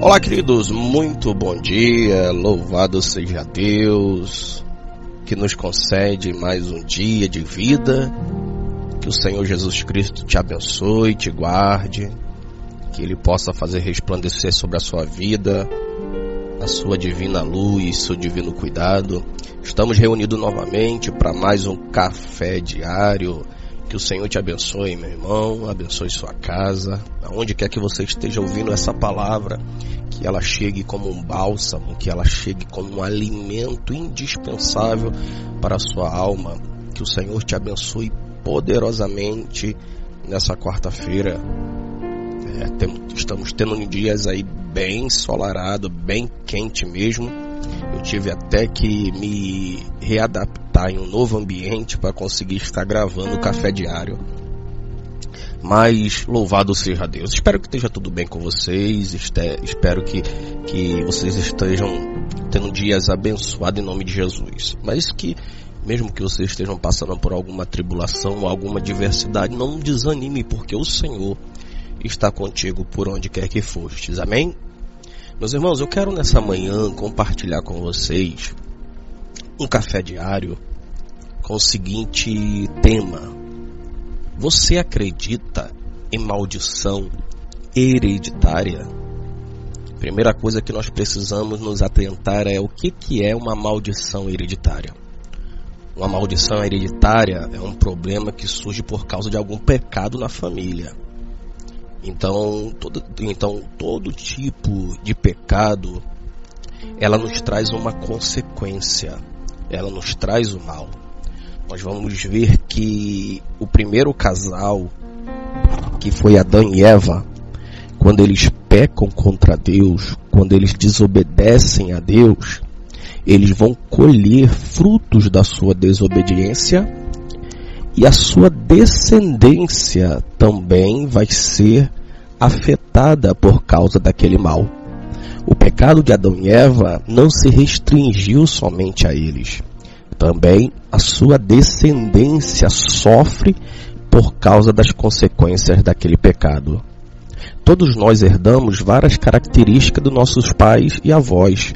Olá, queridos, muito bom dia, louvado seja Deus, que nos concede mais um dia de vida, que o Senhor Jesus Cristo te abençoe, te guarde, que Ele possa fazer resplandecer sobre a sua vida, a sua divina luz, seu divino cuidado. Estamos reunidos novamente para mais um café diário. Que o Senhor te abençoe, meu irmão, abençoe sua casa, aonde quer que você esteja ouvindo essa palavra, que ela chegue como um bálsamo, que ela chegue como um alimento indispensável para a sua alma. Que o Senhor te abençoe poderosamente nessa quarta-feira. Estamos tendo dias aí bem ensolarado, bem quente mesmo. Eu tive até que me readaptar em um novo ambiente para conseguir estar gravando o café diário. Mas louvado seja Deus. Espero que esteja tudo bem com vocês. Espero que vocês estejam tendo dias abençoados em nome de Jesus. Mas que mesmo que vocês estejam passando por alguma tribulação, alguma adversidade, não desanime, porque o Senhor está contigo por onde quer que fostes. Amém? Meus irmãos, eu quero nessa manhã compartilhar com vocês um café diário com o seguinte tema: você acredita em maldição hereditária? Primeira coisa que nós precisamos nos atentar é o que é uma maldição hereditária. Uma maldição hereditária é um problema que surge por causa de algum pecado na família. Então todo tipo de pecado, ela nos traz uma consequência, ela nos traz o mal. Nós vamos ver que o primeiro casal, que foi Adão e Eva, quando eles pecam contra Deus, quando eles desobedecem a Deus, eles vão colher frutos da sua desobediência. E a sua descendência também vai ser afetada por causa daquele mal. O pecado de Adão e Eva não se restringiu somente a eles. Também a sua descendência sofre por causa das consequências daquele pecado. Todos nós herdamos várias características dos nossos pais e avós.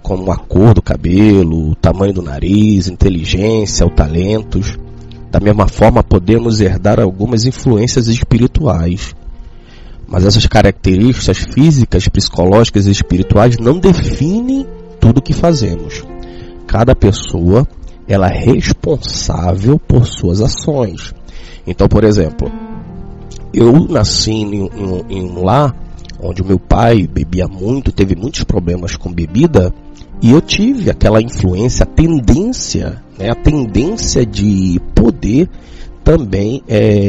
Como a cor do cabelo, o tamanho do nariz, inteligência, ou talentos. Da mesma forma, podemos herdar algumas influências espirituais. Mas essas características físicas, psicológicas e espirituais não definem tudo o que fazemos. Cada pessoa, ela é responsável por suas ações. Então, por exemplo, eu nasci em um lar onde o meu pai bebia muito, teve muitos problemas com bebida, e eu tive aquela influência, a tendência de poder também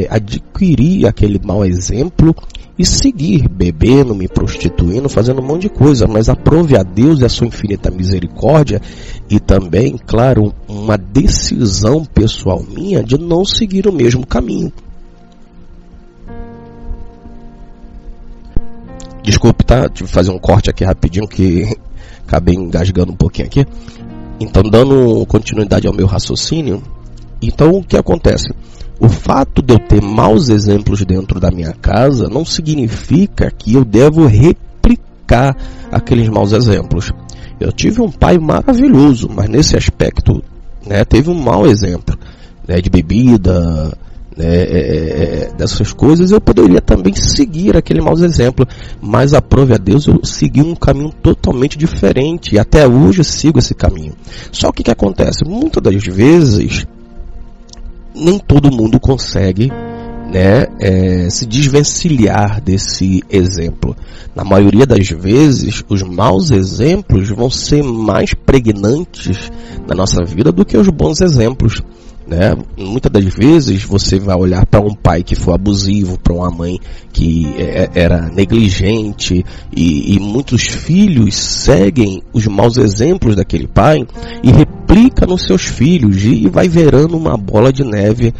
adquirir aquele mau exemplo e seguir bebendo, me prostituindo, fazendo um monte de coisa. Mas aprove a Deus e a sua infinita misericórdia, e também, claro, uma decisão pessoal minha de não seguir o mesmo caminho. Desculpe, tá? Tive que fazer um corte aqui rapidinho que acabei engasgando um pouquinho aqui. Então, dando continuidade ao meu raciocínio, então o que acontece? O fato de eu ter maus exemplos dentro da minha casa não significa que eu devo replicar aqueles maus exemplos. Eu tive um pai maravilhoso, mas nesse aspecto, teve um mau exemplo, de bebida, dessas coisas. Eu poderia também seguir aquele mau exemplo, mas aprove a Deus, eu segui um caminho totalmente diferente, e até hoje eu sigo esse caminho. Só que o que acontece? Muitas das vezes nem todo mundo consegue se desvencilhar desse exemplo. Na maioria das vezes, os maus exemplos vão ser mais pregnantes na nossa vida do que os bons exemplos. Muitas das vezes você vai olhar para um pai que foi abusivo, para uma mãe que era negligente, e muitos filhos seguem os maus exemplos daquele pai e replica nos seus filhos, e vai virando uma bola de neve,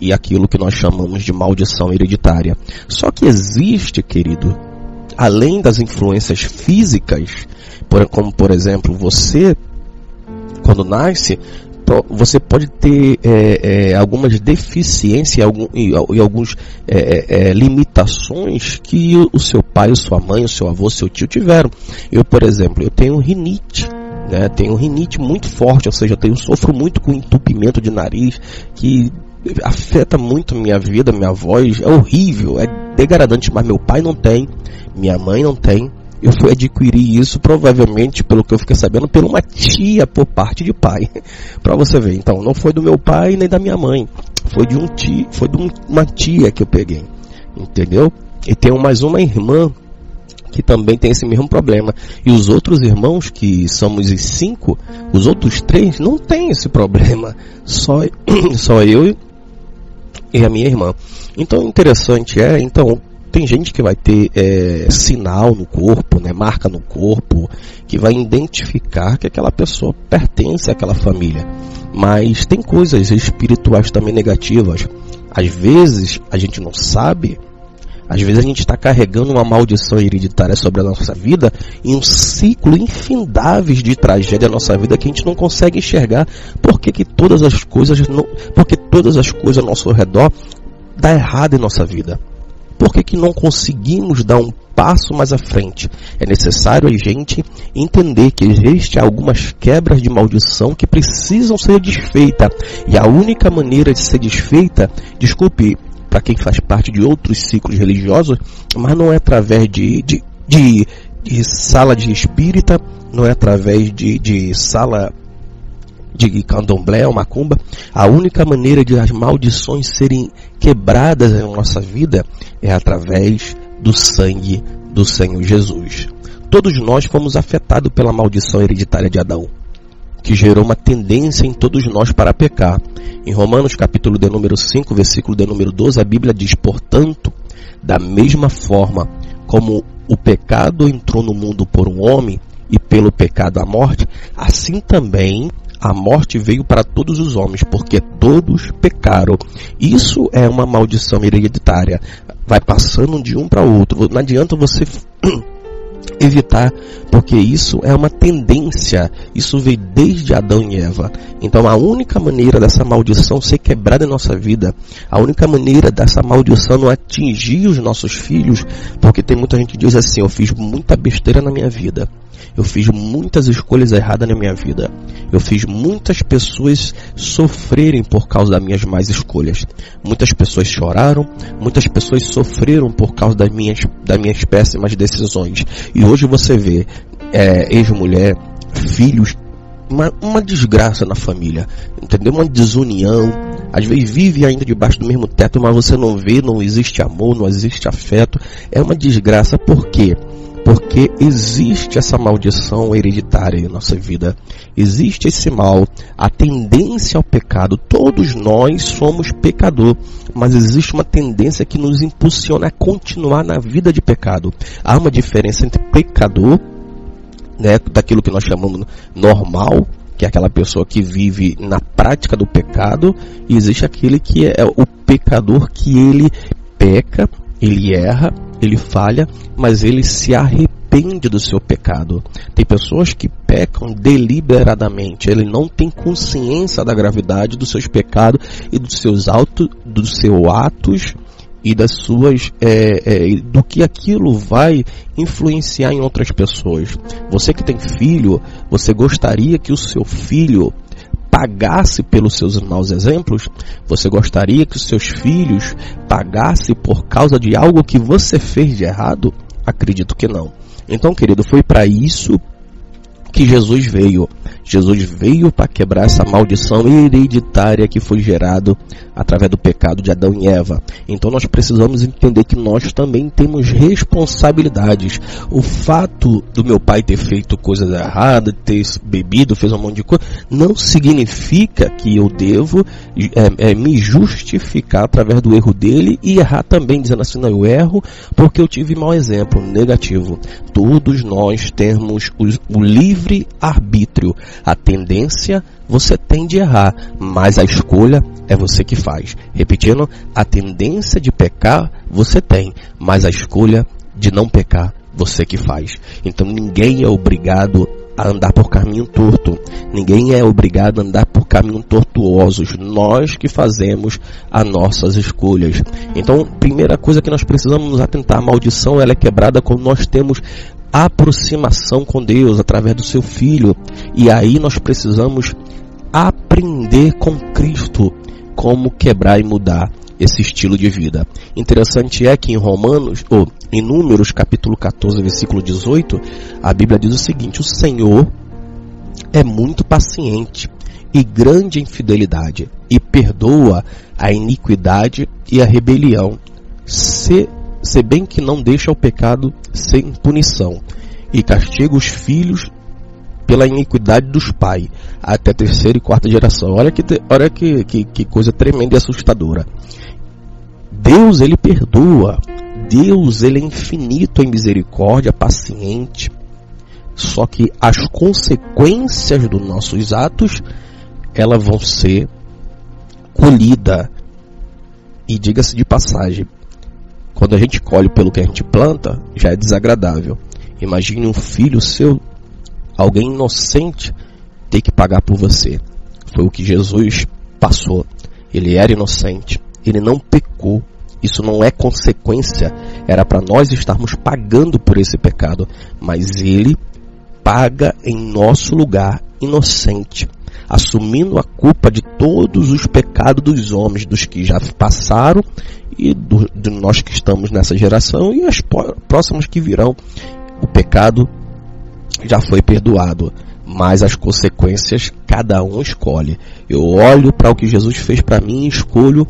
e aquilo que nós chamamos de maldição hereditária. Só que existe, querido, além das influências físicas, como por exemplo, você quando nasce, você pode ter algumas deficiências e algumas limitações que o seu pai, a sua mãe, o seu avô, o seu tio tiveram. Eu, por exemplo, eu tenho rinite. Tenho rinite muito forte, ou seja, sofro muito com entupimento de nariz, que afeta muito minha vida, minha voz, é horrível, é degradante, mas meu pai não tem, minha mãe não tem. Eu fui adquirir isso, provavelmente, pelo que eu fiquei sabendo, por uma tia por parte de pai. Para você ver, então, não foi do meu pai nem da minha mãe, foi de uma tia que eu peguei, entendeu? E tenho mais uma irmã que também tem esse mesmo problema. E os outros irmãos, que somos os 5, os outros 3 não tem esse problema. Só eu e a minha irmã. Então, interessante tem gente que vai ter sinal no corpo, marca no corpo, que vai identificar que aquela pessoa pertence àquela família. Mas tem coisas espirituais também negativas. Às vezes, a gente não sabe. Às vezes a gente está carregando uma maldição hereditária sobre a nossa vida e um ciclo infindável de tragédia na nossa vida que a gente não consegue enxergar. Porque todas as coisas ao nosso redor dão errado em nossa vida. Por que não conseguimos dar um passo mais à frente? É necessário a gente entender que existem algumas quebras de maldição que precisam ser desfeitas. E a única maneira de ser desfeita, para quem faz parte de outros ciclos religiosos, mas não é através de sala de espírita, não é através de sala de candomblé ou macumba. A única maneira de as maldições serem quebradas na nossa vida é através do sangue do Senhor Jesus. Todos nós fomos afetados pela maldição hereditária de Adão, que gerou uma tendência em todos nós para pecar. Em Romanos capítulo de número 5, versículo de número 12, a Bíblia diz: portanto, da mesma forma como o pecado entrou no mundo por um homem, e pelo pecado a morte, assim também a morte veio para todos os homens, porque todos pecaram. Isso é uma maldição hereditária. Vai passando de um para outro. Não adianta você evitar, porque isso é uma tendência. Isso veio desde Adão e Eva. Então a única maneira dessa maldição ser quebrada em nossa vida, a única maneira dessa maldição não atingir os nossos filhos, porque tem muita gente que diz assim: eu fiz muita besteira na minha vida, eu fiz muitas escolhas erradas na minha vida, eu fiz muitas pessoas sofrerem por causa das minhas más escolhas, muitas pessoas choraram, muitas pessoas sofreram por causa das minhas péssimas decisões. E hoje você vê ex-mulher, filhos, uma desgraça na família, entendeu? Uma desunião. Às vezes vive ainda debaixo do mesmo teto, mas você não vê, não existe amor, não existe afeto. É uma desgraça. Por quê? Porque existe essa maldição hereditária em nossa vida. Existe esse mal, a tendência ao pecado. Todos nós somos pecador, mas existe uma tendência que nos impulsiona a continuar na vida de pecado. Há uma diferença entre pecador, daquilo que nós chamamos normal, que é aquela pessoa que vive na prática do pecado, e existe aquele que é o pecador, que ele peca, ele erra, ele falha, mas ele se arrepende do seu pecado. Tem pessoas que pecam deliberadamente, ele não tem consciência da gravidade dos seus pecados e dos seus atos e das suas do que aquilo vai influenciar em outras pessoas. Você que tem filho, você gostaria que o seu filho pagasse pelos seus maus exemplos? Você gostaria que os seus filhos pagassem por causa de algo que você fez de errado? Acredito que não. Então, querido, foi para isso que Jesus veio. Jesus veio para quebrar essa maldição hereditária que foi gerado através do pecado de Adão e Eva. Então nós precisamos entender que nós também temos responsabilidades. O fato do meu pai ter feito coisas erradas, ter bebido, fez um monte de coisa, não significa que eu devo me justificar através do erro dele e errar também, dizendo assim: não, eu erro porque eu tive mau exemplo. Negativo. Todos nós temos o livre arbítrio. A tendência você tem de errar, mas a escolha é você que faz. Repetindo, a tendência de pecar você tem, mas a escolha de não pecar você que faz. Então ninguém é obrigado a andar por caminho torto. Ninguém é obrigado a andar por caminhos tortuosos. Nós que fazemos as nossas escolhas. Então, primeira coisa que nós precisamos nos atentar, a maldição ela é quebrada quando nós temos aproximação com Deus através do seu Filho. E aí nós precisamos aprender com Cristo como quebrar e mudar esse estilo de vida. Interessante é que em Números capítulo 14, versículo 18, a Bíblia diz o seguinte: o Senhor é muito paciente e grande em fidelidade, e perdoa a iniquidade e a rebelião, se bem que não deixa o pecado sem punição, e castiga os filhos pela iniquidade dos pais, até a terceira e quarta geração. Olha que coisa tremenda e assustadora. Deus, ele perdoa. Deus, ele é infinito em misericórdia, paciente. Só que as consequências dos nossos atos, elas vão ser colhidas. E diga-se de passagem, quando a gente colhe pelo que a gente planta, já é desagradável. Imagine um filho seu, alguém inocente, ter que pagar por você. Foi o que Jesus passou. Ele era inocente, ele não pecou. Isso não é consequência, era para nós estarmos pagando por esse pecado, mas ele paga em nosso lugar, inocente, assumindo a culpa de todos os pecados dos homens, dos que já passaram e de nós que estamos nessa geração e as próximas que virão. O pecado já foi perdoado, mas as consequências cada um escolhe. Eu olho para o que Jesus fez para mim e escolho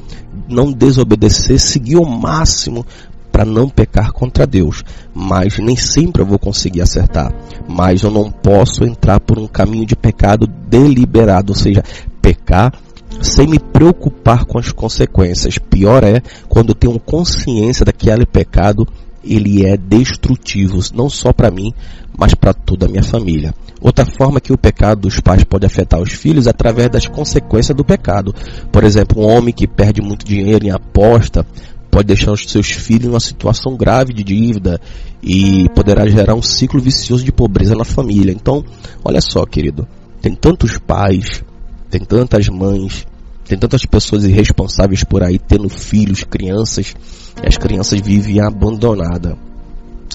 não desobedecer, seguir ao máximo para não pecar contra Deus. Mas nem sempre eu vou conseguir acertar. Mas eu não posso entrar por um caminho de pecado deliberado, ou seja, pecar sem me preocupar com as consequências. Pior é quando eu tenho consciência daquele pecado, ele é destrutivo, não só para mim, mas para toda a minha família. Outra forma que o pecado dos pais pode afetar os filhos é através das consequências do pecado. Por exemplo, um homem que perde muito dinheiro em aposta pode deixar os seus filhos em uma situação grave de dívida e poderá gerar um ciclo vicioso de pobreza na família. Então, olha só, querido, tem tantos pais, tem tantas mães, tem tantas pessoas irresponsáveis por aí tendo filhos, crianças, e as crianças vivem abandonadas.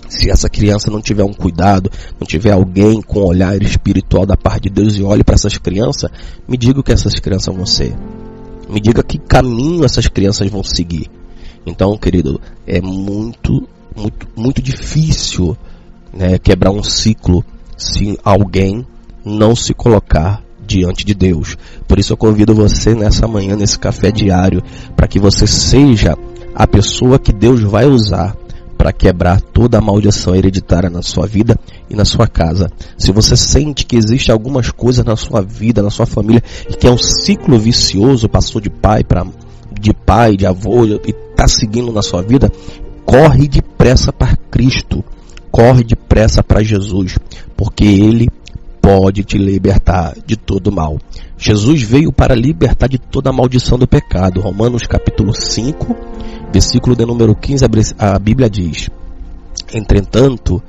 Se essa criança não tiver um cuidado, não tiver alguém com olhar espiritual da parte de Deus e olhe para essas crianças, me diga o que essas crianças vão ser. Me diga que caminho essas crianças vão seguir. Então, querido, é muito difícil, né, quebrar um ciclo se alguém não se colocar diante de Deus. Por isso eu convido você nessa manhã, nesse café diário, para que você seja a pessoa que Deus vai usar para quebrar toda a maldição hereditária na sua vida e na sua casa. Se você sente que existe algumas coisas na sua vida, na sua família, e que é um ciclo vicioso, passou de pai, de avô, e está seguindo na sua vida, corre depressa para Cristo, corre depressa para Jesus, porque Ele pode te libertar de todo mal. Jesus veio para libertar de toda a maldição do pecado. Romanos capítulo 5, versículo de número 15, a Bíblia diz: entretanto,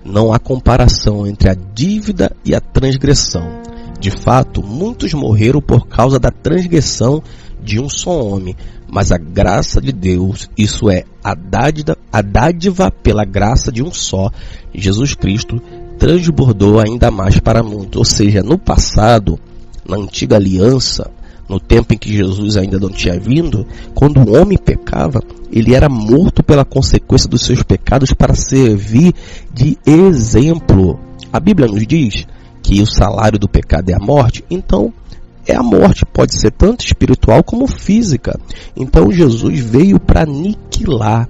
não há comparação entre a dívida e a transgressão. De fato, muitos morreram por causa da transgressão de um só homem, mas a graça de Deus, isso é, a dádiva pela graça de um só, Jesus Cristo, transbordou ainda mais para muitos. Ou seja, no passado, na antiga aliança, no tempo em que Jesus ainda não tinha vindo, quando o homem pecava, ele era morto pela consequência dos seus pecados para servir de exemplo. A Bíblia nos diz que o salário do pecado é a morte, então a morte pode ser tanto espiritual como física. Então Jesus veio para aniquilar,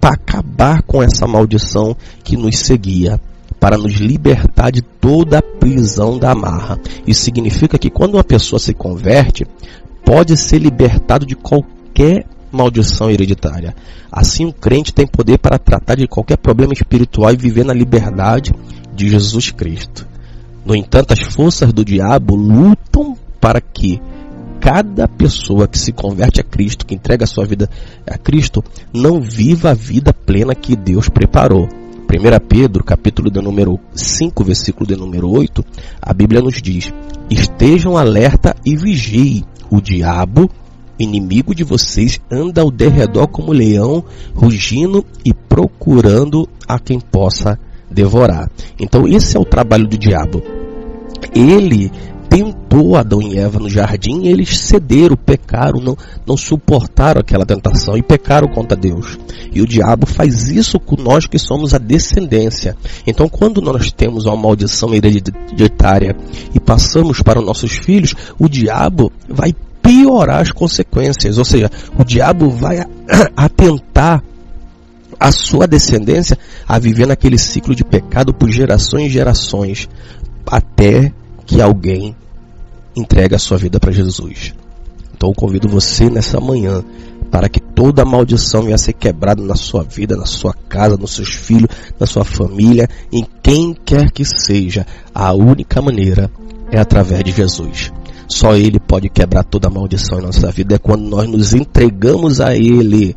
para acabar com essa maldição que nos seguia, para nos libertar de toda a prisão da amarra. Isso significa que quando uma pessoa se converte, pode ser libertado de qualquer maldição hereditária. Assim, o crente tem poder para tratar de qualquer problema espiritual e viver na liberdade de Jesus Cristo. No entanto, as forças do diabo lutam para que cada pessoa que se converte a Cristo, que entrega a sua vida a Cristo, não viva a vida plena que Deus preparou. 1 Pedro, capítulo de número 5, versículo de número 8, a Bíblia nos diz: estejam alerta e vigiem, o diabo, inimigo de vocês, anda ao derredor como leão, rugindo e procurando a quem possa devorar. Então esse é o trabalho do diabo. Ele tentou Adão e Eva no jardim, e eles cederam, pecaram, não suportaram aquela tentação e pecaram contra Deus. E o diabo faz isso com nós que somos a descendência. Então quando nós temos uma maldição hereditária e passamos para os nossos filhos, o diabo vai piorar as consequências, ou seja, o diabo vai atentar a sua descendência a viver naquele ciclo de pecado por gerações e gerações, até que alguém entregue a sua vida para Jesus. Então eu convido você nessa manhã para que toda maldição venha a ser quebrada na sua vida, na sua casa, nos seus filhos, na sua família, em quem quer que seja. A única maneira é através de Jesus. Só Ele pode quebrar toda maldição em nossa vida. É quando nós nos entregamos a Ele.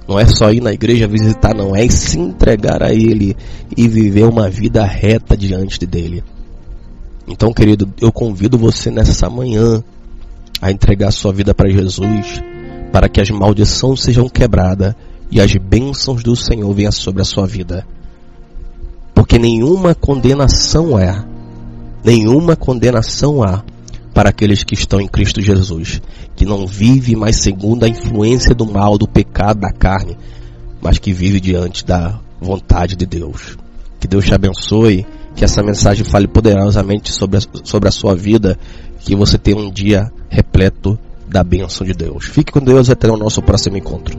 Não é só ir na igreja visitar, não. É se entregar a Ele e viver uma vida reta diante dEle. Então, querido, eu convido você nessa manhã a entregar a sua vida para Jesus, para que as maldições sejam quebradas e as bênçãos do Senhor venham sobre a sua vida. Porque nenhuma condenação há para aqueles que estão em Cristo Jesus, que não vive mais segundo a influência do mal, do pecado, da carne, mas que vive diante da vontade de Deus. Que Deus te abençoe, que essa mensagem fale poderosamente sobre a sua vida, que você tenha um dia repleto da bênção de Deus. Fique com Deus, até o nosso próximo encontro.